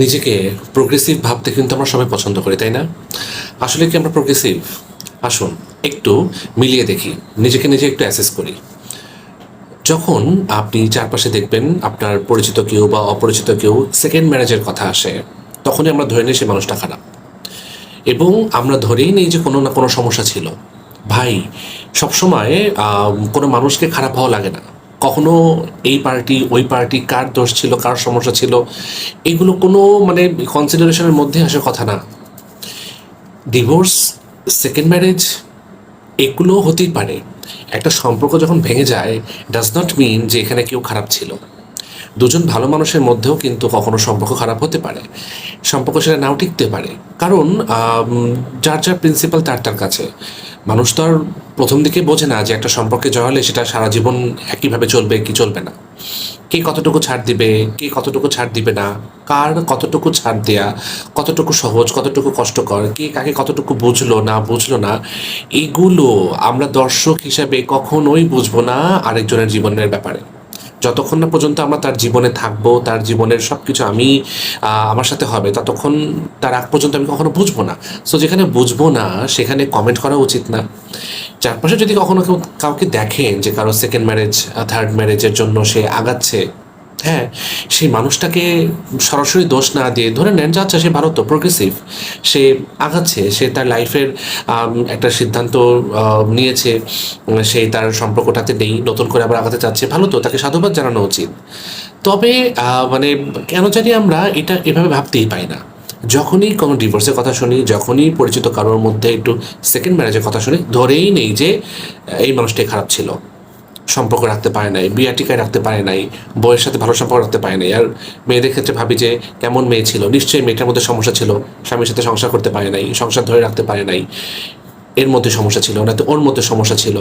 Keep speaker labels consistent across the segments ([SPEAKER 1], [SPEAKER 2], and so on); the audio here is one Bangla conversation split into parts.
[SPEAKER 1] নিজেকে প্রোগ্রেসিভ ভাবতে কিন্তু আমরা সবাই পছন্দ করি, তাই না? আসলে কি আমরা প্রোগ্রেসিভ? আসুন একটু মিলিয়ে দেখি, নিজেকে নিজে একটু অ্যাসেস করি। যখন আপনি চারপাশে দেখবেন আপনার পরিচিত কেউ বা অপরিচিত কেউ সেকেন্ড ম্যারেজের কথা আসে, তখনই আমরা ধরে নিই সে মানুষটা খারাপ, এবং আমরা ধরেই নিই যে কোনো না কোনো সমস্যা ছিল। ভাই, সবসময় কোনো মানুষকে খারাপ হওয়া লাগে না। কখনো এই পার্টি ওই পার্টি কার দোষ ছিল, কার সমস্যা ছিল, এগুলো কোনো মানে কনসিডারেশনের মধ্যে আসার কথা না। ডিভোর্স, সেকেন্ড ম্যারেজ, এগুলো হতেই পারে। একটা সম্পর্ক যখন ভেঙে যায়, ডাজ নট মিন যে এখানে কেউ খারাপ ছিল। দুজন ভালো মানুষের মধ্যেও কিন্তু কখনো সম্পর্ক খারাপ হতে পারে, সম্পর্ক সেটা নাও টিকতে পারে। কারণ যার যার প্রিন্সিপাল তার তার কাছে। মানুষ তো আর প্রথম দিকে বোঝে না যে একটা সম্পর্কে জড়ালে সেটা সারা জীবন একইভাবে চলবে কি চলবে না। কে কতটুকু ছাড় দিবে, কে কতটুকু ছাড় দিবে না, কার কতটুকু ছাড় দেয়া, কতটুকু সহজ, কতটুকু কষ্টকর, কে কাকে কতটুকু বুঝলো না বুঝলো না, এগুলো আমরা দর্শক হিসাবে কখনোই বুঝবো না আরেকজনের জীবনের ব্যাপারে। যতক্ষণ না পর্যন্ত আমরা তার জীবনে থাকবো, তার জীবনের সব কিছু আমি আমার সাথে হবে, ততক্ষণ তার আগ পর্যন্ত আমি কখনো বুঝবো না। সো যেখানে বুঝবো না সেখানে কমেন্ট করা উচিত না। চারপাশে যদি কখনো কেউ কাউকে দেখেন যে কারো সেকেন্ড ম্যারেজ, থার্ড ম্যারেজের জন্য সে আগাচ্ছে, হ্যাঁ, সেই মানুষটাকে সরাসরি দোষ না দিয়ে ধরে নেন যাচ্ছে সে ভালো, তো প্রোগ্রেসিভ, সে আগাচ্ছে, সে তার লাইফের একটা সিদ্ধান্ত নিয়েছে, সে তার সম্পর্কটাতে নেই, নতুন করে আবার আগাতে চাচ্ছে, ভালো তো, তাকে সাধুবাদ জানানো উচিত। তবে মানে কেন জানি আমরা এটা এভাবে ভাবতেই পাই না। যখনই কোনো ডিভোর্সের কথা শুনি, যখনই পরিচিত কারোর মধ্যে একটু সেকেন্ড ম্যারেজের কথা শুনি, ধরেই নেই যে এই মানুষটাই খারাপ ছিল, সম্পর্ক রাখতে পারে নাই, বিয়া টিকায় রাখতে পারে নাই, বউয়ের সাথে ভালো সম্পর্ক রাখতে পারে নাই। আর মেয়েদের ক্ষেত্রে ভাবি যে কেমন মেয়ে ছিল, নিশ্চয়ই মেয়েটার মধ্যে সমস্যা ছিল, স্বামীর সাথে সংসার করতে পারে নাই, সংসার ধরে রাখতে পারে নাই, এর মধ্যে সমস্যা ছিল, না তো ওর মধ্যে সমস্যা ছিল।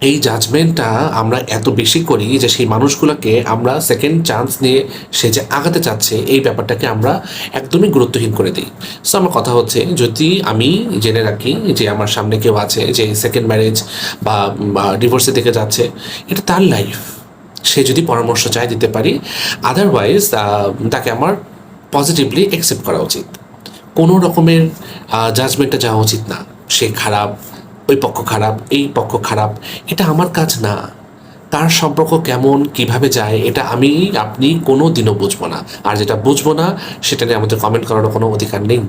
[SPEAKER 1] এই জাজমেন্টটা আমরা এত বেশি করি যে সেই মানুষগুলোকে আমরা সেকেন্ড চান্স নিয়ে সে যে আগাতে চাচ্ছে এই ব্যাপারটাকে আমরা একদমই গুরুত্বহীন করে দিই। সো আমার কথা হচ্ছে, যদি আমি জেনে রাখি যে আমার সামনে কেউ আছে যে সেকেন্ড ম্যারেজ বা ডিভোর্সের দিকে যাচ্ছে, এটা তার লাইফ, সে যদি পরামর্শ চায় দিতে পারি। আদারওয়াইজ তাকে আমার পজিটিভলি অ্যাকসেপ্ট করা উচিত। কোনো রকমের জাজমেন্টে যাওয়া উচিত না। সে খারাপ, ওই পক্ষ খারাপ, এই পক্ষ খারাপ, এটা আমার কাজ না। তার সম্পর্ক কেমন কিভাবে যায় এটা আমি আপনি কোনো দিনও বুঝবো না। আর যেটা বুঝবো না সেটা নিয়ে আমাদের কমেন্ট করারও কোনো অধিকার নেই।